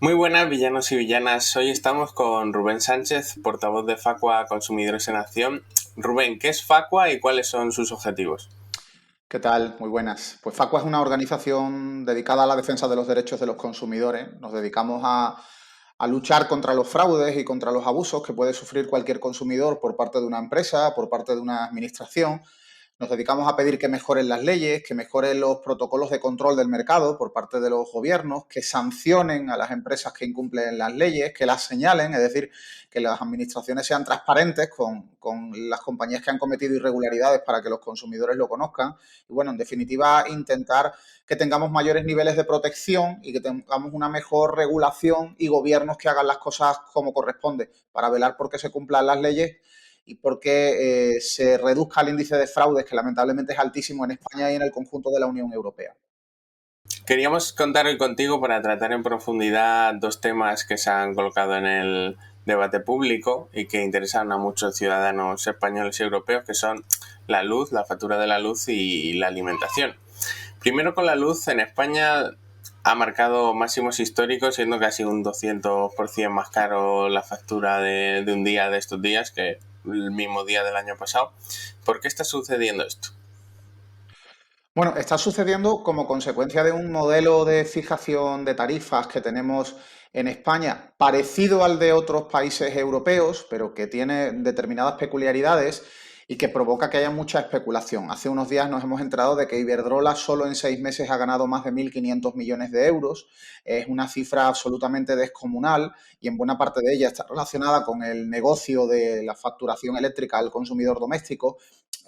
Muy buenas, villanos y villanas. Hoy estamos con Rubén Sánchez, portavoz de Facua Consumidores en Acción. Rubén, ¿qué es Facua y cuáles son sus objetivos? ¿Qué tal? Muy buenas. Pues Facua es una organización dedicada a la defensa de los derechos de los consumidores. Nos dedicamos a luchar contra los fraudes y contra los abusos que puede sufrir cualquier consumidor por parte de una empresa, por parte de una administración. Nos dedicamos a pedir que mejoren las leyes, que mejoren los protocolos de control del mercado por parte de los gobiernos, que sancionen a las empresas que incumplen las leyes, que las señalen, es decir, que las administraciones sean transparentes con las compañías que han cometido irregularidades para que los consumidores lo conozcan. Y bueno, en definitiva, intentar que tengamos mayores niveles de protección y que tengamos una mejor regulación y gobiernos que hagan las cosas como corresponde para velar por que se cumplan las leyes y porque se reduzca el índice de fraudes, que lamentablemente es altísimo en España y en el conjunto de la Unión Europea. Queríamos contar hoy contigo para tratar en profundidad dos temas que se han colocado en el debate público y que interesan a muchos ciudadanos españoles y europeos, que son la luz, la factura de la luz y la alimentación. Primero, con la luz, en España ha marcado máximos históricos, siendo casi un 200% más caro la factura de un día de estos días que el mismo día del año pasado. ¿Por qué está sucediendo esto? Bueno, está sucediendo como consecuencia de un modelo de fijación de tarifas que tenemos en España, parecido al de otros países europeos, pero que tiene determinadas peculiaridades y que provoca que haya mucha especulación. Hace unos días nos hemos enterado de que Iberdrola solo en 6 meses ha ganado más de 1.500 millones de euros. Es una cifra absolutamente descomunal y en buena parte de ella está relacionada con el negocio de la facturación eléctrica al consumidor doméstico.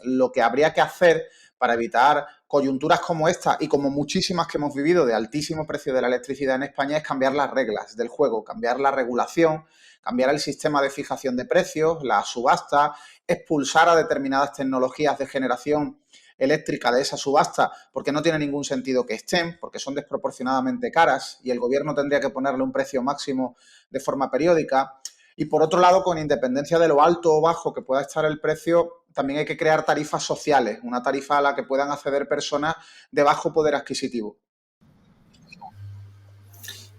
Lo que habría que hacer para evitar coyunturas como esta y como muchísimas que hemos vivido de altísimo precio de la electricidad en España es cambiar las reglas del juego, cambiar la regulación, cambiar el sistema de fijación de precios, la subasta, expulsar a determinadas tecnologías de generación eléctrica de esa subasta porque no tiene ningún sentido que estén, porque son desproporcionadamente caras y el gobierno tendría que ponerle un precio máximo de forma periódica. Y por otro lado, con independencia de lo alto o bajo que pueda estar el precio, también hay que crear tarifas sociales, una tarifa a la que puedan acceder personas de bajo poder adquisitivo.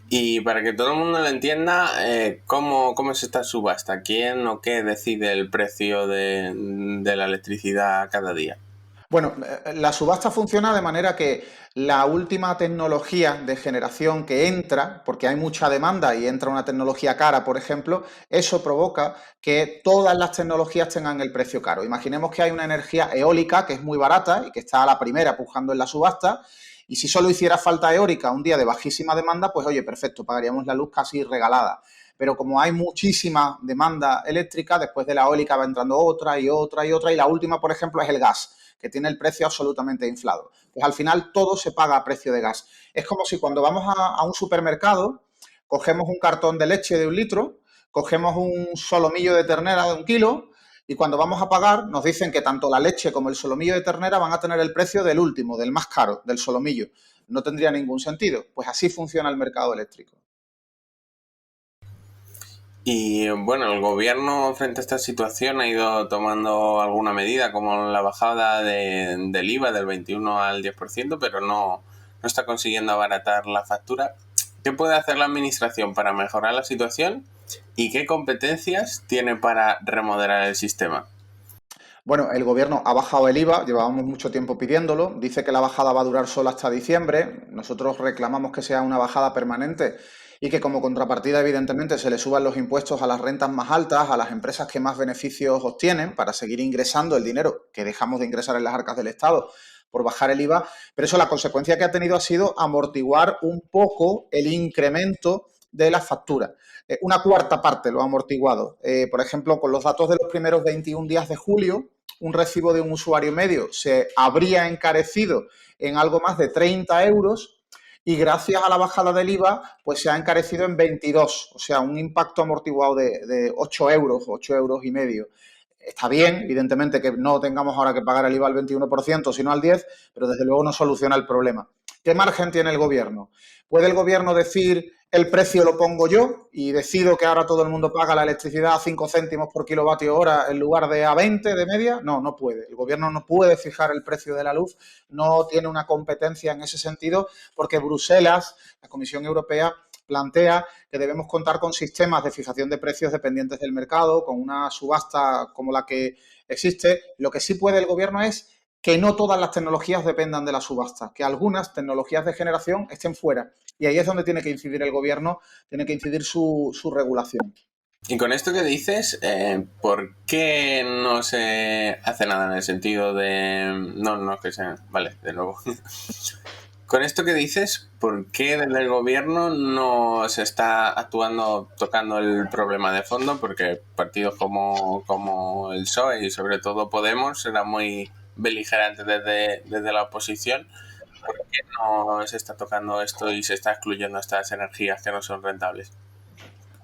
Y para que todo el mundo lo entienda, ¿cómo es esta subasta? ¿Quién o qué decide el precio de la electricidad cada día? Bueno, la subasta funciona de manera que la última tecnología de generación que entra, porque hay mucha demanda y entra una tecnología cara, por ejemplo, eso provoca que todas las tecnologías tengan el precio caro. Imaginemos que hay una energía eólica que es muy barata y que está a la primera pujando en la subasta. Y si solo hiciera falta eólica un día de bajísima demanda, pues oye, perfecto, pagaríamos la luz casi regalada. Pero como hay muchísima demanda eléctrica, después de la eólica va entrando otra y otra y otra, y la última, por ejemplo, es el gas, que tiene el precio absolutamente inflado. Pues al final todo se paga a precio de gas. Es como si cuando vamos a un supermercado, cogemos un cartón de leche de 1 litro, cogemos un solomillo de ternera de 1 kilo y cuando vamos a pagar nos dicen que tanto la leche como el solomillo de ternera van a tener el precio del último, del más caro, del solomillo. No tendría ningún sentido. Pues así funciona el mercado eléctrico. Y bueno, el gobierno frente a esta situación ha ido tomando alguna medida, como la bajada del IVA del 21 al 10%, pero no está consiguiendo abaratar la factura. ¿Qué puede hacer la administración para mejorar la situación y qué competencias tiene para remodelar el sistema? Bueno, el gobierno ha bajado el IVA, llevábamos mucho tiempo pidiéndolo, dice que la bajada va a durar solo hasta diciembre, nosotros reclamamos que sea una bajada permanente y que como contrapartida evidentemente se le suban los impuestos a las rentas más altas, a las empresas que más beneficios obtienen para seguir ingresando el dinero que dejamos de ingresar en las arcas del Estado por bajar el IVA, pero eso la consecuencia que ha tenido ha sido amortiguar un poco el incremento de la factura. Una cuarta parte lo ha amortiguado. Por ejemplo, con los datos de los primeros 21 días de julio, un recibo de un usuario medio se habría encarecido en algo más de 30 euros y gracias a la bajada del IVA, pues se ha encarecido en 22, o sea, un impacto amortiguado de 8 euros, 8 euros y medio. Está bien, evidentemente, que no tengamos ahora que pagar el IVA al 21%, sino al 10%, pero desde luego no soluciona el problema. ¿Qué margen tiene el gobierno? ¿Puede el gobierno decir el precio lo pongo yo y decido que ahora todo el mundo paga la electricidad a 5 céntimos por kilovatio hora en lugar de a 20 de media? No, no puede. El gobierno no puede fijar el precio de la luz, no tiene una competencia en ese sentido porque Bruselas, la Comisión Europea, plantea que debemos contar con sistemas de fijación de precios dependientes del mercado, con una subasta como la que existe. Lo que sí puede el gobierno es que no todas las tecnologías dependan de la subasta, que algunas tecnologías de generación estén fuera. Y ahí es donde tiene que incidir el gobierno, tiene que incidir su regulación. Y con esto que dices, ¿por qué no se hace nada en el sentido de... No, no, que sea... Vale, de nuevo. Con esto que dices, ¿por qué desde el gobierno no se está actuando, tocando el problema de fondo? Porque partidos como el PSOE y sobre todo Podemos eran muy beligerantes desde la oposición. ¿Por qué no se está tocando esto y se está excluyendo estas energías que no son rentables?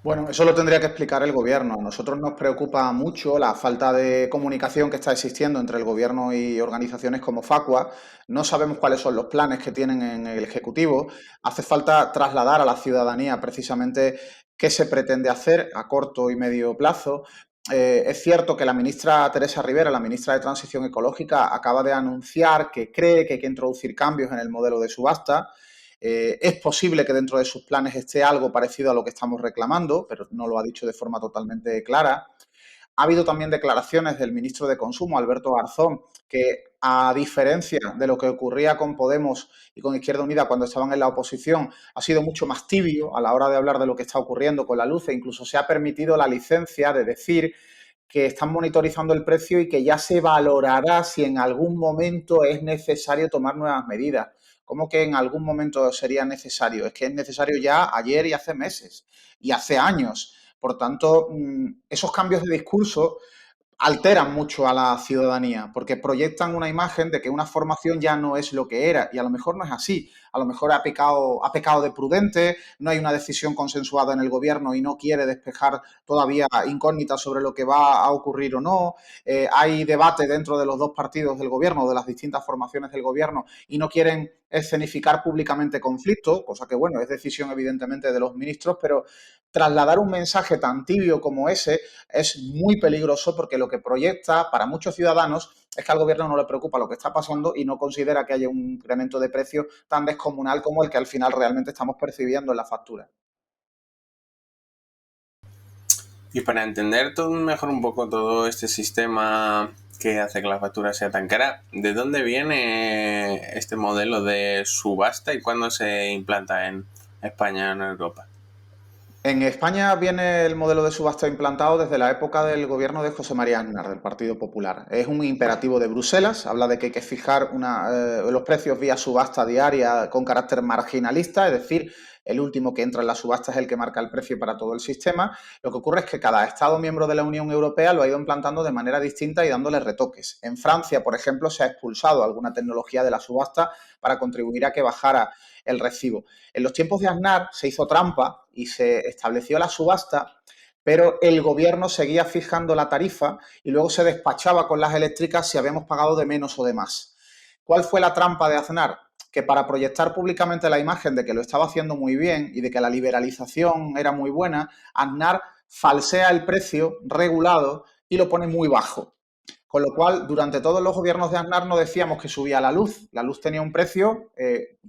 Bueno, eso lo tendría que explicar el gobierno. A nosotros nos preocupa mucho la falta de comunicación que está existiendo entre el gobierno y organizaciones como Facua. No sabemos cuáles son los planes que tienen en el Ejecutivo. Hace falta trasladar a la ciudadanía precisamente qué se pretende hacer a corto y medio plazo. Es cierto que la ministra Teresa Rivera, la ministra de Transición Ecológica, acaba de anunciar que cree que hay que introducir cambios en el modelo de subasta. Es posible que dentro de sus planes esté algo parecido a lo que estamos reclamando, pero no lo ha dicho de forma totalmente clara. Ha habido también declaraciones del ministro de Consumo, Alberto Garzón, que a diferencia de lo que ocurría con Podemos y con Izquierda Unida cuando estaban en la oposición, ha sido mucho más tibio a la hora de hablar de lo que está ocurriendo con la luz e incluso se ha permitido la licencia de decir que están monitorizando el precio y que ya se valorará si en algún momento es necesario tomar nuevas medidas. ¿Cómo que en algún momento sería necesario? Es que es necesario ya ayer y hace meses y hace años. Por tanto, esos cambios de discurso alteran mucho a la ciudadanía, porque proyectan una imagen de que una formación ya no es lo que era, y a lo mejor no es así. A lo mejor ha pecado de prudente, no hay una decisión consensuada en el gobierno y no quiere despejar todavía incógnitas sobre lo que va a ocurrir o no. Hay debate dentro de los dos partidos del gobierno, de las distintas formaciones del gobierno, y no quieren escenificar públicamente conflicto, cosa que, bueno, es decisión evidentemente de los ministros, pero trasladar un mensaje tan tibio como ese es muy peligroso porque lo que proyecta para muchos ciudadanos es que al gobierno no le preocupa lo que está pasando y no considera que haya un incremento de precios tan descomunal como el que al final realmente estamos percibiendo en la factura. Y para entender todo mejor un poco todo este sistema que hace que la factura sea tan cara, ¿de dónde viene este modelo de subasta y cuándo se implanta en España o en Europa? En España viene el modelo de subasta implantado desde la época del gobierno de José María Aznar, del Partido Popular. Es un imperativo de Bruselas, habla de que hay que fijar los precios vía subasta diaria con carácter marginalista, es decir, el último que entra en la subasta es el que marca el precio para todo el sistema. Lo que ocurre es que cada Estado miembro de la Unión Europea lo ha ido implantando de manera distinta y dándole retoques. En Francia, por ejemplo, se ha expulsado alguna tecnología de la subasta para contribuir a que bajara el recibo. En los tiempos de Aznar se hizo trampa y se estableció la subasta, pero el gobierno seguía fijando la tarifa y luego se despachaba con las eléctricas si habíamos pagado de menos o de más. ¿Cuál fue la trampa de Aznar? Que para proyectar públicamente la imagen de que lo estaba haciendo muy bien y de que la liberalización era muy buena, Aznar falsea el precio regulado y lo pone muy bajo. Con lo cual, durante todos los gobiernos de Aznar no decíamos que subía la luz. La luz tenía un precio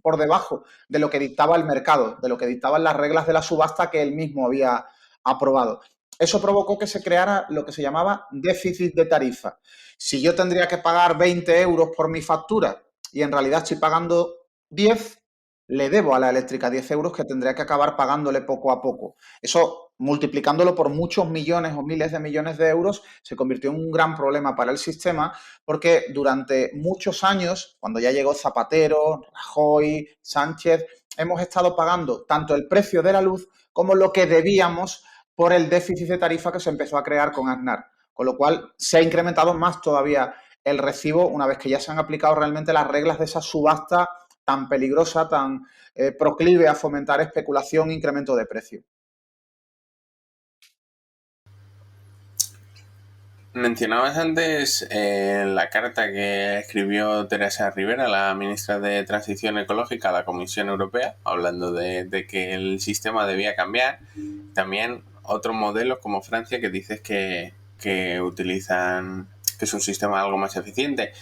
por debajo de lo que dictaba el mercado, de lo que dictaban las reglas de la subasta que él mismo había aprobado. Eso provocó que se creara lo que se llamaba déficit de tarifa. Si yo tendría que pagar 20 euros por mi factura y en realidad estoy pagando 10, le debo a la eléctrica 10 euros que tendría que acabar pagándole poco a poco. Eso, multiplicándolo por muchos millones o miles de millones de euros, se convirtió en un gran problema para el sistema porque durante muchos años, cuando ya llegó Zapatero, Rajoy, Sánchez, hemos estado pagando tanto el precio de la luz como lo que debíamos por el déficit de tarifa que se empezó a crear con Aznar. Con lo cual se ha incrementado más todavía el recibo una vez que ya se han aplicado realmente las reglas de esa subasta tan peligrosa, tan proclive a fomentar especulación e incremento de precio. Mencionabas antes la carta que escribió Teresa Rivera, la ministra de Transición Ecológica, a la Comisión Europea, hablando de que el sistema debía cambiar. También otros modelos como Francia que dices que utilizan, que es un sistema algo más eficiente.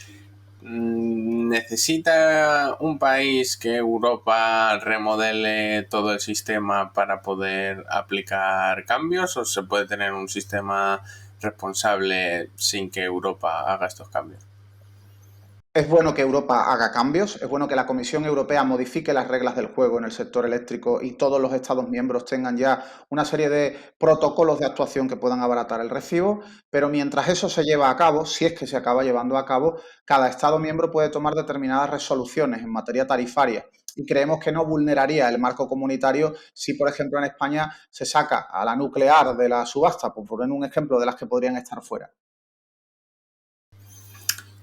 ¿Necesita un país que Europa remodele todo el sistema para poder aplicar cambios o se puede tener un sistema responsable sin que Europa haga estos cambios? Es bueno que Europa haga cambios, es bueno que la Comisión Europea modifique las reglas del juego en el sector eléctrico y todos los Estados miembros tengan ya una serie de protocolos de actuación que puedan abaratar el recibo, pero mientras eso se lleva a cabo, si es que se acaba llevando a cabo, cada Estado miembro puede tomar determinadas resoluciones en materia tarifaria. Y creemos que no vulneraría el marco comunitario si, por ejemplo, en España se saca a la nuclear de la subasta, por poner un ejemplo de las que podrían estar fuera.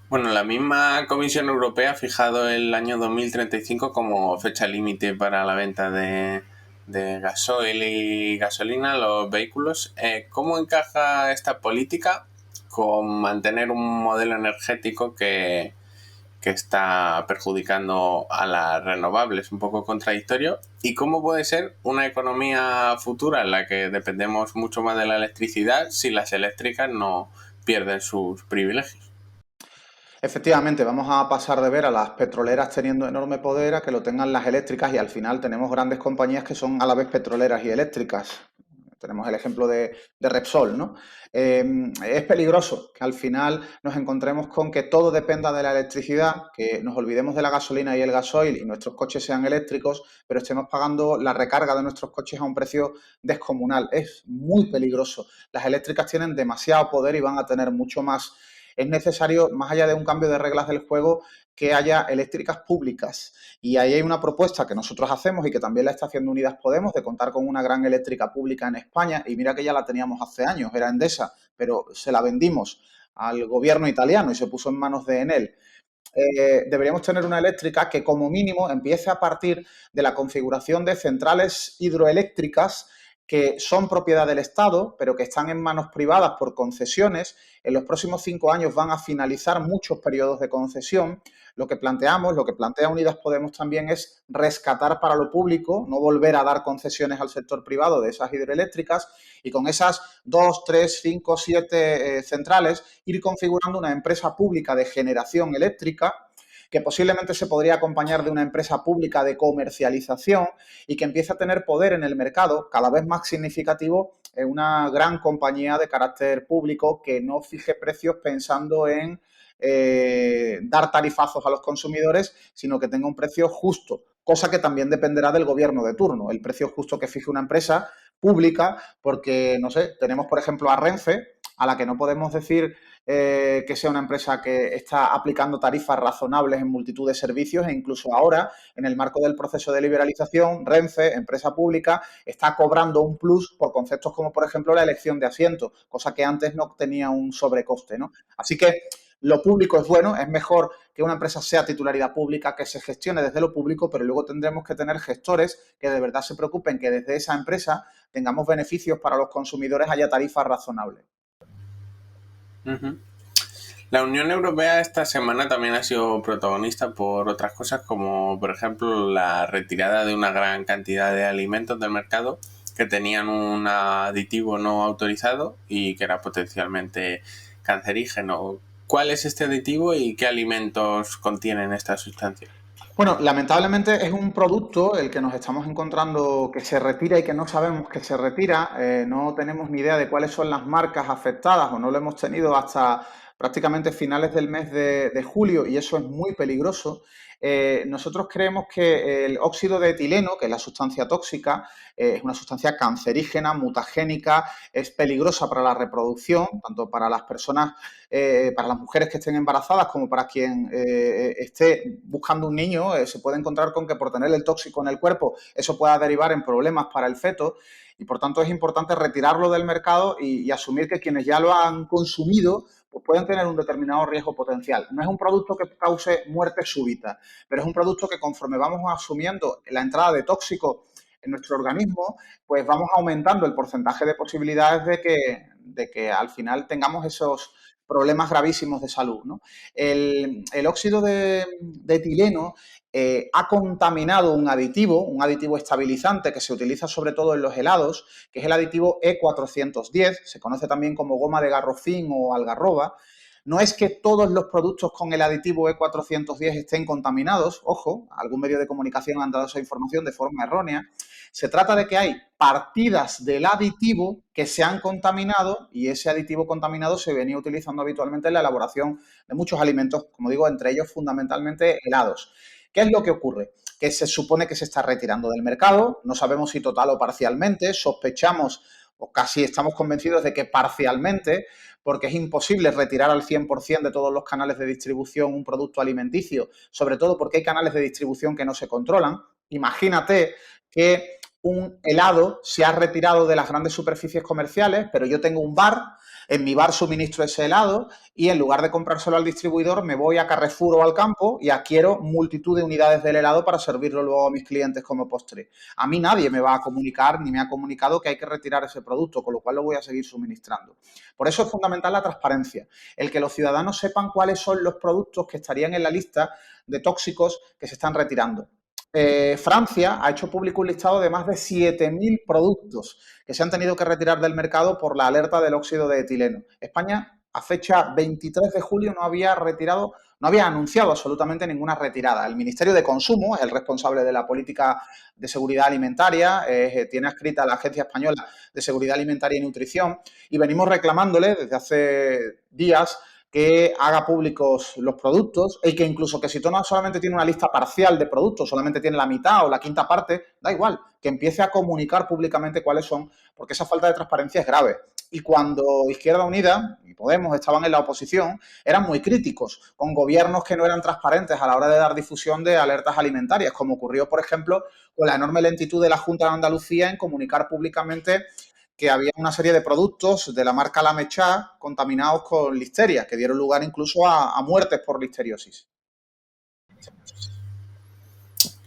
Bueno, la misma Comisión Europea ha fijado el año 2035 como fecha límite para la venta de gasoil y gasolina a los vehículos. ¿Cómo encaja esta política con mantener un modelo energético que está perjudicando a las renovables? Un poco contradictorio. ¿Y cómo puede ser una economía futura en la que dependemos mucho más de la electricidad si las eléctricas no pierden sus privilegios? Efectivamente, vamos a pasar de ver a las petroleras teniendo enorme poder a que lo tengan las eléctricas y al final tenemos grandes compañías que son a la vez petroleras y eléctricas. Tenemos el ejemplo de Repsol, ¿no? Es peligroso que al final nos encontremos con que todo dependa de la electricidad, que nos olvidemos de la gasolina y el gasoil y nuestros coches sean eléctricos, pero estemos pagando la recarga de nuestros coches a un precio descomunal. Es muy peligroso. Las eléctricas tienen demasiado poder y van a tener mucho más. Es necesario, más allá de un cambio de reglas del juego, que haya eléctricas públicas. Y ahí hay una propuesta que nosotros hacemos y que también la está haciendo Unidas Podemos, de contar con una gran eléctrica pública en España. Y mira que ya la teníamos hace años, era Endesa, pero se la vendimos al gobierno italiano y se puso en manos de Enel. Deberíamos tener una eléctrica que como mínimo empiece a partir de la configuración de centrales hidroeléctricas que son propiedad del Estado, pero que están en manos privadas por concesiones. En los próximos 5 años van a finalizar muchos periodos de concesión. Lo que planteamos, lo que plantea Unidas Podemos también es rescatar para lo público, no volver a dar concesiones al sector privado de esas hidroeléctricas y con esas 2, 3, 5, 7 centrales ir configurando una empresa pública de generación eléctrica que posiblemente se podría acompañar de una empresa pública de comercialización y que empiece a tener poder en el mercado cada vez más significativo en una gran compañía de carácter público que no fije precios pensando en dar tarifazos a los consumidores, sino que tenga un precio justo, cosa que también dependerá del gobierno de turno, el precio justo que fije una empresa pública, porque, no sé, tenemos, por ejemplo, a Renfe, a la que no podemos decir que sea una empresa que está aplicando tarifas razonables en multitud de servicios e incluso ahora, en el marco del proceso de liberalización, Renfe, empresa pública, está cobrando un plus por conceptos como, por ejemplo, la elección de asientos, cosa que antes no tenía un sobrecoste, ¿no? Así que lo público es bueno, es mejor que una empresa sea titularidad pública, que se gestione desde lo público, pero luego tendremos que tener gestores que de verdad se preocupen que desde esa empresa tengamos beneficios para los consumidores, haya tarifas razonables. Uh-huh. La Unión Europea esta semana también ha sido protagonista por otras cosas como por ejemplo la retirada de una gran cantidad de alimentos del mercado que tenían un aditivo no autorizado y que era potencialmente cancerígeno. ¿Cuál es este aditivo y qué alimentos contienen esta sustancia? Bueno, lamentablemente es un producto el que nos estamos encontrando que se retira y que no sabemos que se retira. No tenemos ni idea de cuáles son las marcas afectadas o no lo hemos tenido hasta prácticamente finales del mes de julio y eso es muy peligroso. Nosotros creemos que el óxido de etileno, que es la sustancia tóxica, es una sustancia cancerígena, mutagénica, es peligrosa para la reproducción, tanto para las personas, para las mujeres que estén embarazadas como para quien esté buscando un niño. Se puede encontrar con que por tener el tóxico en el cuerpo eso pueda derivar en problemas para el feto y por tanto es importante retirarlo del mercado y asumir que quienes ya lo han consumido pues pueden tener un determinado riesgo potencial. No es un producto que cause muerte súbita, pero es un producto que conforme vamos asumiendo la entrada de tóxicos en nuestro organismo, pues vamos aumentando el porcentaje de posibilidades de que al final tengamos esos problemas gravísimos de salud, ¿no? El óxido de etileno ha contaminado un aditivo estabilizante que se utiliza sobre todo en los helados, que es el aditivo E410, se conoce también como goma de garrofín o algarroba, No es que todos los productos con el aditivo E410 estén contaminados, ojo, algún medio de comunicación han dado esa información de forma errónea. Se trata de que hay partidas del aditivo que se han contaminado y ese aditivo contaminado se venía utilizando habitualmente en la elaboración de muchos alimentos, como digo, entre ellos fundamentalmente helados. ¿Qué es lo que ocurre? Que se supone que se está retirando del mercado, no sabemos si total o parcialmente, sospechamos o casi estamos convencidos de que parcialmente, porque es imposible retirar al 100% de todos los canales de distribución un producto alimenticio, sobre todo porque hay canales de distribución que no se controlan. Imagínate que un helado se ha retirado de las grandes superficies comerciales, pero yo tengo un bar, en mi bar suministro ese helado y en lugar de comprárselo al distribuidor me voy a Carrefour o al campo y adquiero multitud de unidades del helado para servirlo luego a mis clientes como postre. A mí nadie me va a comunicar ni me ha comunicado que hay que retirar ese producto, con lo cual lo voy a seguir suministrando. Por eso es fundamental la transparencia, el que los ciudadanos sepan cuáles son los productos que estarían en la lista de tóxicos que se están retirando. Francia ha hecho público un listado de más de 7.000 productos que se han tenido que retirar del mercado por la alerta del óxido de etileno. España, a fecha 23 de julio, no había anunciado absolutamente ninguna retirada. El Ministerio de Consumo es el responsable de la política de seguridad alimentaria, tiene adscrita la Agencia Española de Seguridad Alimentaria y Nutrición y venimos reclamándole desde hace días que haga públicos los productos y que incluso que si tú no solamente tiene una lista parcial de productos, solamente tiene la mitad o la quinta parte, da igual, que empiece a comunicar públicamente cuáles son, porque esa falta de transparencia es grave. Y cuando Izquierda Unida y Podemos estaban en la oposición, eran muy críticos con gobiernos que no eran transparentes a la hora de dar difusión de alertas alimentarias, como ocurrió, por ejemplo, con la enorme lentitud de la Junta de Andalucía en comunicar públicamente que había una serie de productos de la marca La Mechá contaminados con listeria, que dieron lugar incluso a muertes por listeriosis.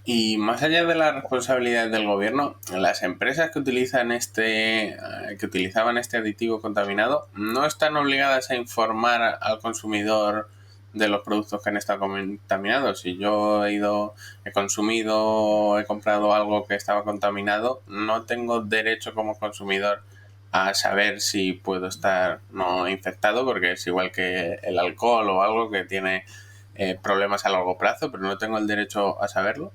Y más allá de las responsabilidades del gobierno, las empresas que que utilizaban este aditivo contaminado no están obligadas a informar al consumidor de los productos que han estado contaminados. Si yo he consumido, he comprado algo que estaba contaminado, no tengo derecho como consumidor a saber si puedo estar no infectado, porque es igual que el alcohol o algo que tiene problemas a largo plazo, pero no tengo el derecho a saberlo.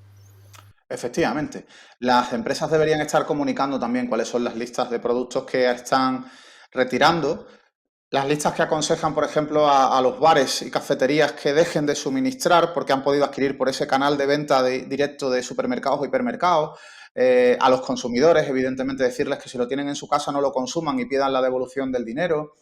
Efectivamente, las empresas deberían estar comunicando también cuáles son las listas de productos que están retirando, las listas que aconsejan, por ejemplo, a los bares y cafeterías que dejen de suministrar porque han podido adquirir por ese canal de venta directo de supermercados o hipermercados. A los consumidores, evidentemente, decirles que si lo tienen en su casa no lo consuman y pidan la devolución del dinero.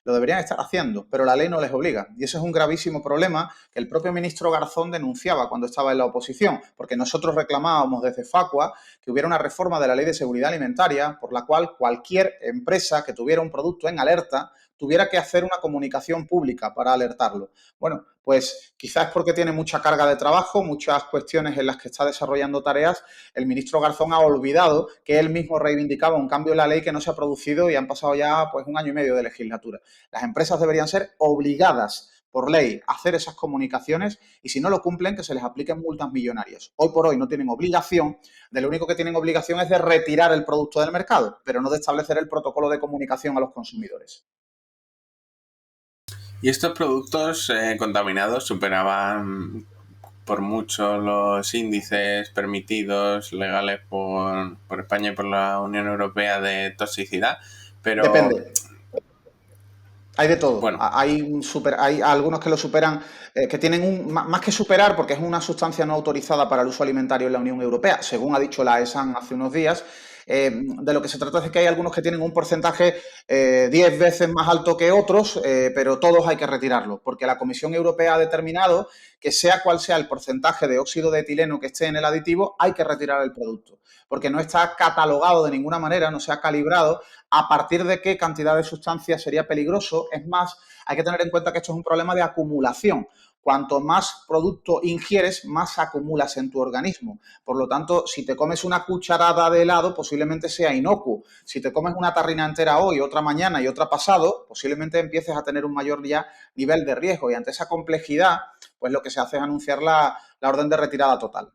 Lo deberían estar haciendo, pero la ley no les obliga. Y ese es un gravísimo problema que el propio ministro Garzón denunciaba cuando estaba en la oposición, porque nosotros reclamábamos desde Facua que hubiera una reforma de la Ley de Seguridad Alimentaria por la cual cualquier empresa que tuviera un producto en alerta tuviera que hacer una comunicación pública para alertarlo. Bueno, pues quizás porque tiene mucha carga de trabajo, muchas cuestiones en las que está desarrollando tareas, el ministro Garzón ha olvidado que él mismo reivindicaba un cambio en la ley que no se ha producido y han pasado ya pues 1 año y medio de legislatura. Las empresas deberían ser obligadas por ley a hacer esas comunicaciones y si no lo cumplen que se les apliquen multas millonarias. Hoy por hoy no tienen obligación, de lo único que tienen obligación es de retirar el producto del mercado, pero no de establecer el protocolo de comunicación a los consumidores. Y estos productos contaminados superaban por mucho los índices permitidos legales por España y por la Unión Europea de toxicidad, pero Depende. Hay de todo. bueno, Hay algunos que lo superan, que tienen más que superar, porque es una sustancia no autorizada para el uso alimentario en la Unión Europea, según ha dicho la ESAN hace unos días. De lo que se trata es de que hay algunos que tienen un porcentaje 10 veces más alto que otros, pero todos hay que retirarlos, porque la Comisión Europea ha determinado que sea cual sea el porcentaje de óxido de etileno que esté en el aditivo, hay que retirar el producto, porque no está catalogado de ninguna manera, no se ha calibrado a partir de qué cantidad de sustancias sería peligroso. Es más, hay que tener en cuenta que esto es un problema de acumulación. Cuanto más producto ingieres, más acumulas en tu organismo. Por lo tanto, si te comes una cucharada de helado, posiblemente sea inocuo. Si te comes una tarrina entera hoy, otra mañana y otra pasado, posiblemente empieces a tener un mayor ya nivel de riesgo. Y ante esa complejidad, pues lo que se hace es anunciar la orden de retirada total.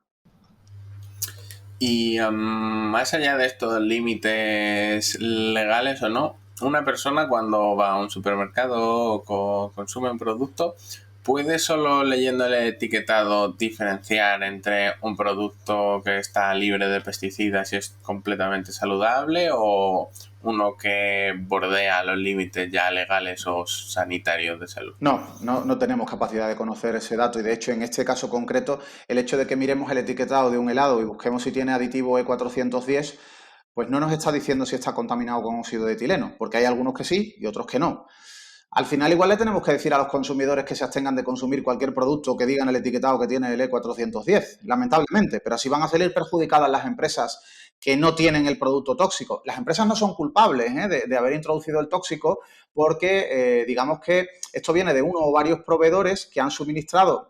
y más allá de estos límites legales o no, una persona cuando va a un supermercado o consume un producto, ¿puede solo leyendo el etiquetado diferenciar entre un producto que está libre de pesticidas y es completamente saludable o uno que bordea los límites ya legales o sanitarios de salud? No tenemos capacidad de conocer ese dato y de hecho en este caso concreto el hecho de que miremos el etiquetado de un helado y busquemos si tiene aditivo E410, pues no nos está diciendo si está contaminado con óxido de etileno, porque hay algunos que sí y otros que no. Al final igual le tenemos que decir a los consumidores que se abstengan de consumir cualquier producto que diga en el etiquetado que tiene el E410, lamentablemente, pero así van a salir perjudicadas las empresas que no tienen el producto tóxico. Las empresas no son culpables de haber introducido el tóxico porque digamos que esto viene de uno o varios proveedores que han suministrado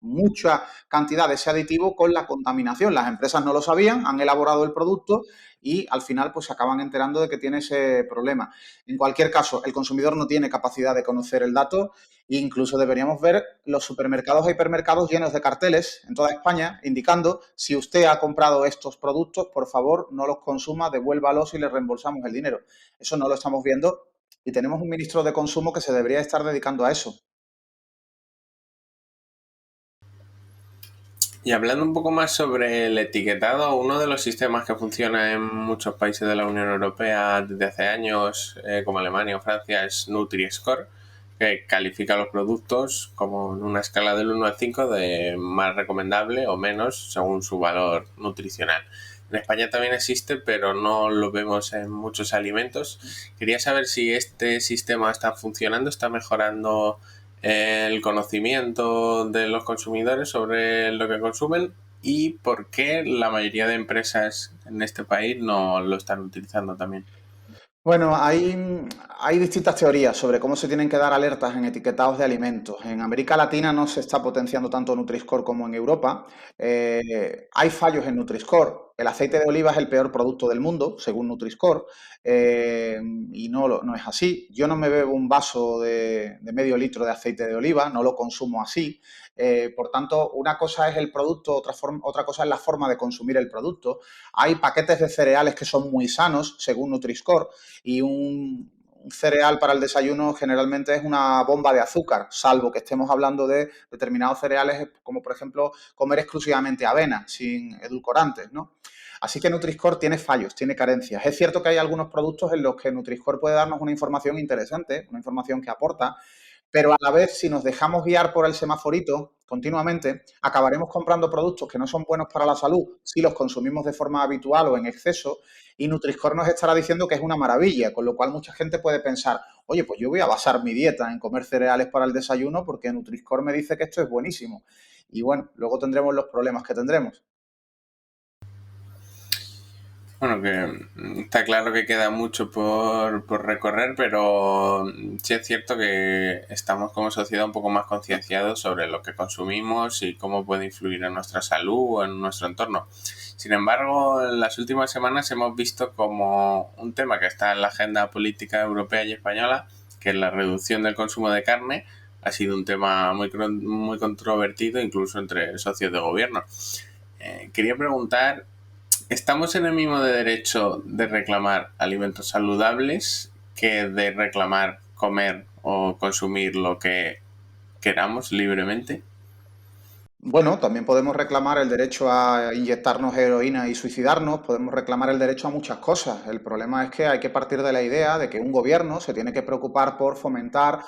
mucha cantidad de ese aditivo con la contaminación. Las empresas no lo sabían, han elaborado el producto y al final pues se acaban enterando de que tiene ese problema. En cualquier caso, el consumidor no tiene capacidad de conocer el dato e incluso deberíamos ver los supermercados e hipermercados llenos de carteles en toda España indicando si usted ha comprado estos productos, por favor no los consuma, devuélvalos y le reembolsamos el dinero. Eso no lo estamos viendo y tenemos un ministro de Consumo que se debería estar dedicando a eso. Y hablando un poco más sobre el etiquetado, uno de los sistemas que funciona en muchos países de la Unión Europea desde hace años, como Alemania o Francia, es Nutri-Score, que califica los productos como en una escala del 1 al 5 de más recomendable o menos según su valor nutricional. En España también existe, pero no lo vemos en muchos alimentos. Quería saber si este sistema está funcionando, está mejorando el conocimiento de los consumidores sobre lo que consumen y por qué la mayoría de empresas en este país no lo están utilizando también. Bueno, hay distintas teorías sobre cómo se tienen que dar alertas en etiquetados de alimentos. En América Latina no se está potenciando tanto Nutri-Score como en Europa. Hay fallos en Nutri-Score. El aceite de oliva es el peor producto del mundo, según Nutri-Score, y no es así. Yo no me bebo un vaso de medio litro de aceite de oliva, no lo consumo así. Por tanto, una cosa es el producto, otra cosa es la forma de consumir el producto. Hay paquetes de cereales que son muy sanos, según Nutri-Score, y un cereal para el desayuno generalmente es una bomba de azúcar, salvo que estemos hablando de determinados cereales, como por ejemplo comer exclusivamente avena, sin edulcorantes, ¿no? Así que Nutri-Score tiene fallos, tiene carencias. Es cierto que hay algunos productos en los que Nutri-Score puede darnos una información interesante, una información que aporta, pero a la vez, si nos dejamos guiar por el semaforito continuamente, acabaremos comprando productos que no son buenos para la salud si los consumimos de forma habitual o en exceso, y Nutri-Score nos estará diciendo que es una maravilla, con lo cual mucha gente puede pensar, oye, pues yo voy a basar mi dieta en comer cereales para el desayuno porque Nutri-Score me dice que esto es buenísimo. Y bueno, luego tendremos los problemas que tendremos. Bueno, que está claro que queda mucho por recorrer, pero sí es cierto que estamos como sociedad un poco más concienciados sobre lo que consumimos y cómo puede influir en nuestra salud o en nuestro entorno. Sin embargo, en las últimas semanas hemos visto como un tema que está en la agenda política europea y española, que es la reducción del consumo de carne, ha sido un tema muy controvertido incluso entre socios de gobierno. Quería preguntar, ¿estamos en el mismo de derecho de reclamar alimentos saludables que de reclamar comer o consumir lo que queramos libremente? Bueno, también podemos reclamar el derecho a inyectarnos heroína y suicidarnos, podemos reclamar el derecho a muchas cosas. El problema es que hay que partir de la idea de que un gobierno se tiene que preocupar por fomentar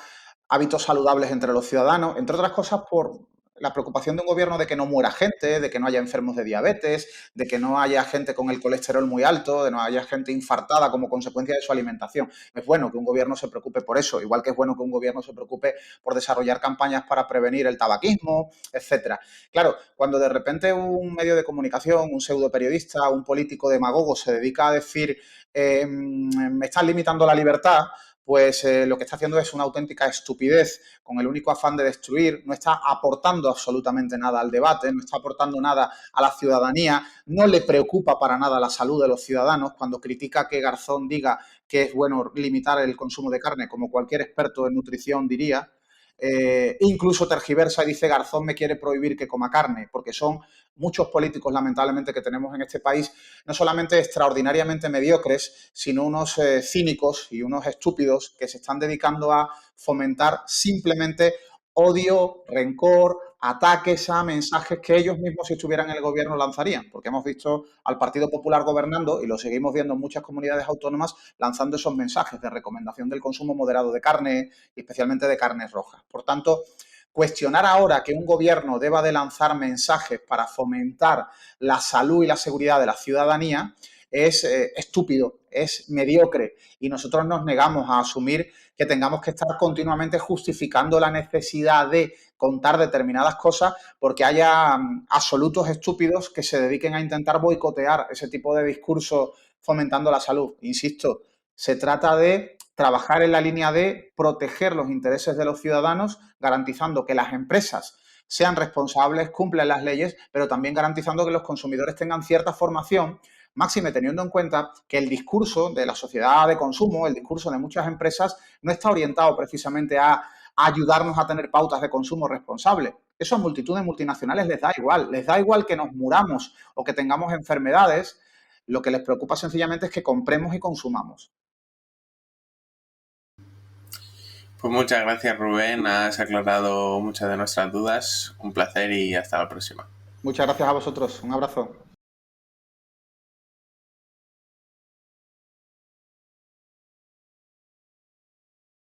hábitos saludables entre los ciudadanos, entre otras cosas por la preocupación de un gobierno de que no muera gente, de que no haya enfermos de diabetes, de que no haya gente con el colesterol muy alto, de no haya gente infartada como consecuencia de su alimentación. Es bueno que un gobierno se preocupe por eso, igual que es bueno que un gobierno se preocupe por desarrollar campañas para prevenir el tabaquismo, etcétera. Claro, cuando de repente un medio de comunicación, un pseudo periodista, un político demagogo se dedica a decir me están limitando la libertad, pues lo que está haciendo es una auténtica estupidez con el único afán de destruir, no está aportando absolutamente nada al debate, no está aportando nada a la ciudadanía, no le preocupa para nada la salud de los ciudadanos cuando critica que Garzón diga que es bueno limitar el consumo de carne, como cualquier experto en nutrición diría. incluso tergiversa y dice Garzón me quiere prohibir que coma carne, porque son muchos políticos, lamentablemente, que tenemos en este país, no solamente extraordinariamente mediocres, sino unos cínicos y unos estúpidos que se están dedicando a fomentar simplemente odio, rencor, ataques a mensajes que ellos mismos, si estuvieran en el gobierno, lanzarían. Porque hemos visto al Partido Popular gobernando, y lo seguimos viendo en muchas comunidades autónomas, lanzando esos mensajes de recomendación del consumo moderado de carne, y especialmente de carnes rojas. Por tanto, cuestionar ahora que un gobierno deba de lanzar mensajes para fomentar la salud y la seguridad de la ciudadanía es estúpido, es mediocre, y nosotros nos negamos a asumir que tengamos que estar continuamente justificando la necesidad de contar determinadas cosas porque haya absolutos estúpidos que se dediquen a intentar boicotear ese tipo de discurso fomentando la salud. Insisto, se trata de trabajar en la línea de proteger los intereses de los ciudadanos, garantizando que las empresas sean responsables, cumplan las leyes, pero también garantizando que los consumidores tengan cierta formación, máxime teniendo en cuenta que el discurso de la sociedad de consumo, el discurso de muchas empresas, no está orientado precisamente a ayudarnos a tener pautas de consumo responsables. Eso a multitud de multinacionales les da igual que nos muramos o que tengamos enfermedades, lo que les preocupa sencillamente es que compremos y consumamos. Pues muchas gracias, Rubén, has aclarado muchas de nuestras dudas. Un placer y hasta la próxima. Muchas gracias a vosotros. Un abrazo.